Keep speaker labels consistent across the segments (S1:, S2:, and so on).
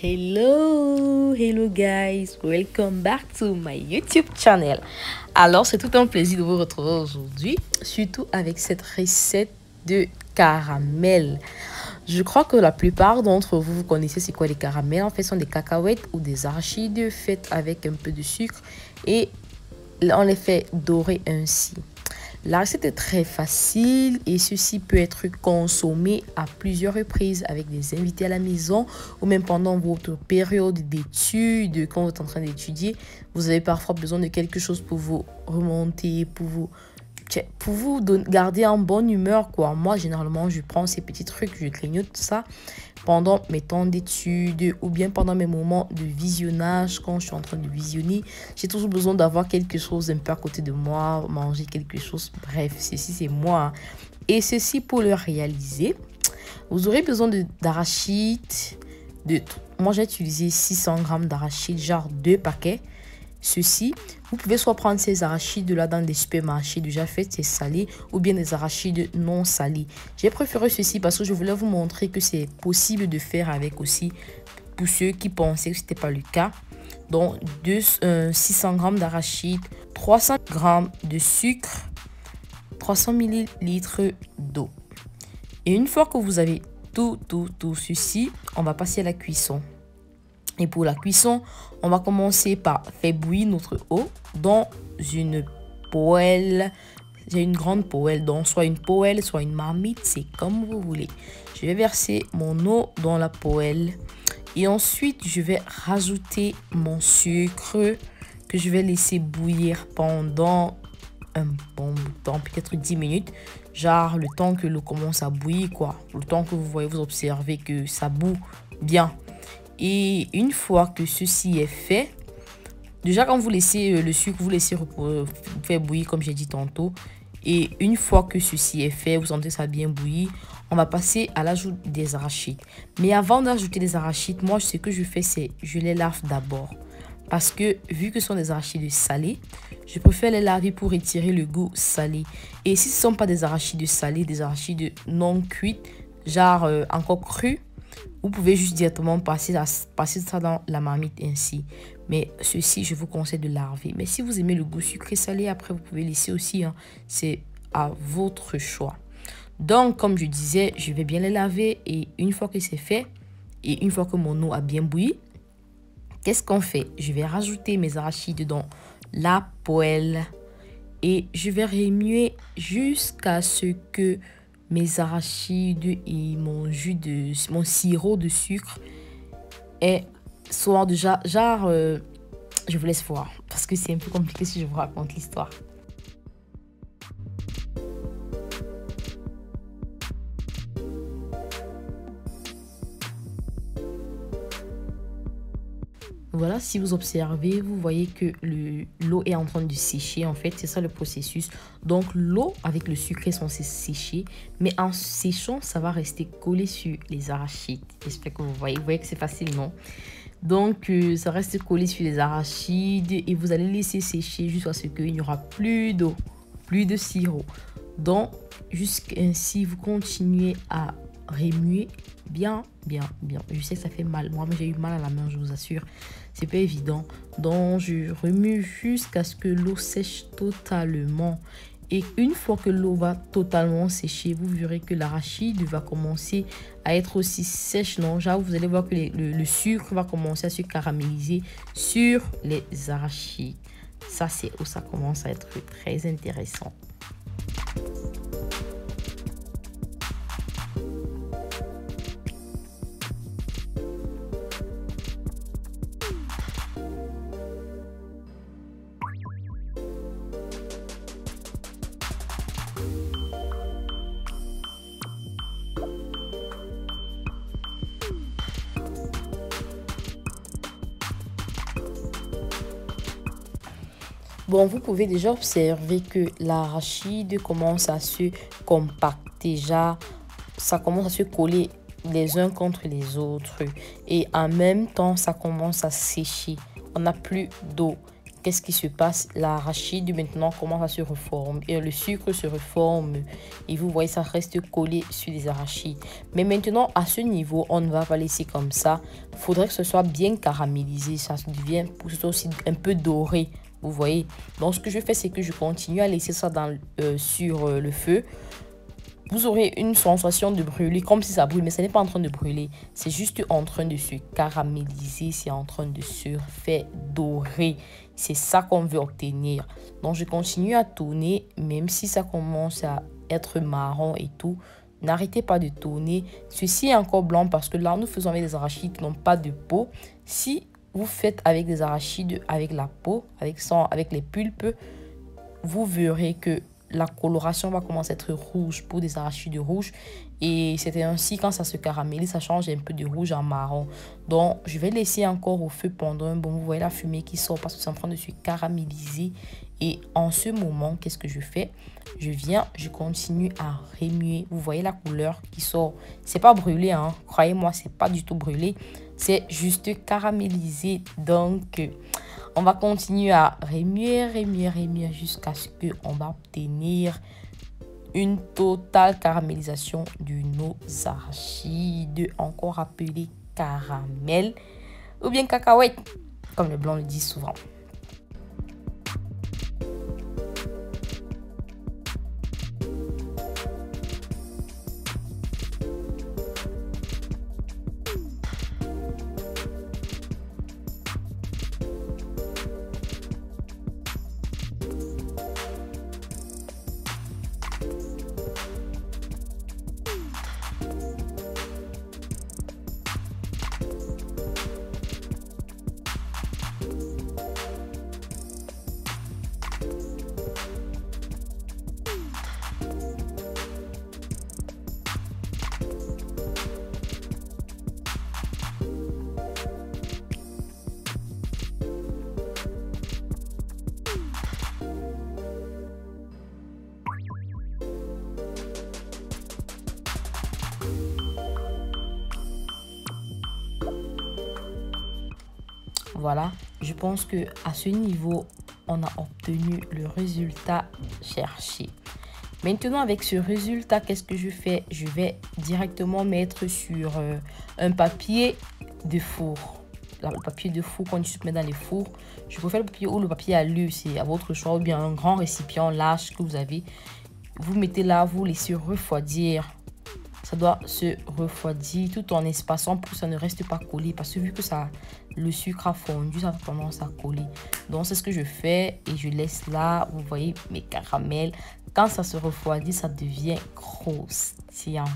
S1: Hello guys, welcome back to my YouTube channel. Alors c'est tout un plaisir de vous retrouver aujourd'hui, surtout avec cette recette de caramel. Je crois que la plupart d'entre vous, vous connaissez c'est quoi les caramels. En fait, ce sont des cacahuètes ou des arachides faites avec un peu de sucre et on les fait dorer ainsi. La recette est très facile et ceci peut être consommé à plusieurs reprises avec des invités à la maison ou même pendant votre période d'études. Quand vous êtes en train d'étudier, vous avez parfois besoin de quelque chose pour vous remonter, pour vous garder en bonne humeur, quoi. Moi, généralement, je prends ces petits trucs, je grignote ça pendant mes temps d'études ou bien pendant mes moments de visionnage. Quand je suis en train de visionner, j'ai toujours besoin d'avoir quelque chose un peu à côté de moi, manger quelque chose. Bref, ceci, c'est moi. Et ceci, pour le réaliser, vous aurez besoin d'arachides. Moi, j'ai utilisé 600 grammes d'arachides, genre 2 paquets. Ceci, vous pouvez soit prendre ces arachides là dans des supermarchés déjà faits, c'est salé, ou bien des arachides non salés. J'ai préféré ceci parce que je voulais vous montrer que c'est possible de faire avec aussi pour ceux qui pensaient que ce n'était pas le cas. Donc 600 grammes d'arachides, 300 grammes de sucre, 300 millilitres d'eau. Et une fois que vous avez tout ceci, on va passer à la cuisson. Et pour la cuisson, on va commencer par faire bouillir notre eau dans une poêle. J'ai une grande poêle, donc soit une poêle, soit une marmite, c'est comme vous voulez. Je vais verser mon eau dans la poêle. Et ensuite, je vais rajouter mon sucre que je vais laisser bouillir pendant un bon temps, peut-être 10 minutes. Genre le temps que l'eau commence à bouillir, quoi. Le temps que vous observez que ça bout bien. Et une fois que ceci est fait, déjà quand vous laissez le sucre, vous laissez faire bouillir comme j'ai dit tantôt. Et une fois que ceci est fait, vous sentez ça bien bouillir, on va passer à l'ajout des arachides. Mais avant d'ajouter les arachides, moi ce que je fais c'est je les lave d'abord. Parce que vu que ce sont des arachides salés, je préfère les laver pour retirer le goût salé. Et si ce ne sont pas des arachides salés, des arachides non cuits, genre encore crus, vous pouvez juste directement passer ça dans la marmite ainsi. Mais ceci, je vous conseille de laver. Mais si vous aimez le goût sucré salé, après vous pouvez laisser aussi. Hein. C'est à votre choix. Donc, comme je disais, je vais bien les laver. Et une fois que c'est fait, et une fois que mon eau a bien bouilli, qu'est-ce qu'on fait? Je vais rajouter mes arachides dans la poêle. Et je vais remuer jusqu'à ce que mes arachides et mon sirop de sucre soit déjà genre je vous laisse voir parce que c'est un peu compliqué si je vous raconte l'histoire. Voilà, si vous observez, vous voyez que l'eau est en train de sécher. En fait, c'est ça le processus. Donc, l'eau avec le sucre est censée sécher. Mais en séchant, ça va rester collé sur les arachides. J'espère que vous voyez. Vous voyez que c'est facile, non? Donc, ça reste collé sur les arachides. Et vous allez laisser sécher jusqu'à ce qu'il n'y aura plus d'eau, plus de sirop. Donc, jusqu'ainsi, vous continuez à remuer bien. Je sais que ça fait mal. Moi, j'ai eu mal à la main, je vous assure. C'est pas évident. Donc, je remue jusqu'à ce que l'eau sèche totalement. Et une fois que l'eau va totalement sécher, vous verrez que l'arachide va commencer à être aussi sèche. Non, genre, vous allez voir que le sucre va commencer à se caraméliser sur les arachides. Ça, c'est où ça commence à être très intéressant. Bon, vous pouvez déjà observer que l'arachide commence à se compacter. Déjà, ça commence à se coller les uns contre les autres. Et en même temps, ça commence à sécher. On n'a plus d'eau qu'est-ce qui se passe? L'arachide maintenant commence à se reformer. Et le sucre se reforme. Et vous voyez, ça reste collé sur les arachides. Mais maintenant, à ce niveau, on ne va pas laisser comme ça. Il faudrait que ce soit bien caramélisé. Ça devient aussi un peu doré. Vous voyez? Donc, ce que je fais, c'est que je continue à laisser ça sur le feu. Vous aurez une sensation de brûler, comme si ça brûle, mais ce n'est pas en train de brûler. C'est juste en train de se caraméliser, c'est en train de se faire dorer. C'est ça qu'on veut obtenir. Donc, je continue à tourner, même si ça commence à être marron et tout. N'arrêtez pas de tourner. Ceci est encore blanc parce que là, nous faisons avec des arachides qui n'ont pas de peau. Si vous faites avec des arachides, avec la peau, avec les pulpes, vous verrez que la coloration va commencer à être rouge pour des arachides rouges. Et c'est ainsi, quand ça se caramélise, ça change un peu de rouge en marron. Donc, je vais laisser encore au feu pendant un bon. Vous voyez la fumée qui sort parce que c'est en train de se caraméliser. Et en ce moment, qu'est-ce que je fais? Je continue à remuer. Vous voyez la couleur qui sort. C'est pas brûlé, hein. Croyez-moi, c'est pas du tout brûlé. C'est juste caramélisé. Donc, on va continuer à remuer jusqu'à ce qu'on va obtenir une totale caramélisation de nos arachides, encore appelé caramel ou bien cacahuète, comme les blancs le disent souvent. Voilà, je pense que à ce niveau, on a obtenu le résultat cherché. Maintenant, avec ce résultat, qu'est-ce que je fais? Je vais directement mettre sur un papier de four. Le papier de four qu'on met dans les fours. Je préfère le papier ou le papier à alu, c'est à votre choix. Ou bien un grand récipient large que vous avez. Vous mettez là, vous laissez refroidir. Ça doit se refroidir tout en espaçant pour que ça ne reste pas collé. Parce que vu que le sucre a fondu, ça a tendance à coller. Donc, c'est ce que je fais et je laisse là. Vous voyez mes caramels. Quand ça se refroidit, ça devient croustillant.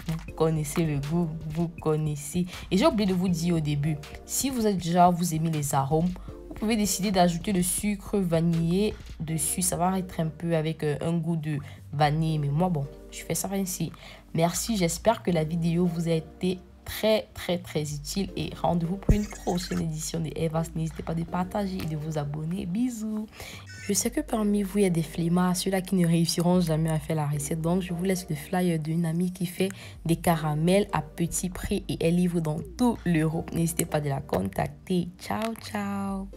S1: Vous connaissez le goût, vous connaissez. Et j'ai oublié de vous dire au début, si vous aimez les arômes, vous pouvez décider d'ajouter le sucre vanillé dessus. Ça va être un peu avec un goût de vanille. Mais moi, bon, je fais ça ainsi. Merci, j'espère que la vidéo vous a été très utile. Et rendez-vous pour une prochaine édition de Evas. N'hésitez pas de partager et de vous abonner. Bisous. Je sais que parmi vous, il y a des flemmards, ceux-là qui ne réussiront jamais à faire la recette. Donc, je vous laisse le flyer d'une amie qui fait des caramels à petit prix et elle livre dans toute l'Europe. N'hésitez pas de la contacter. Ciao, ciao.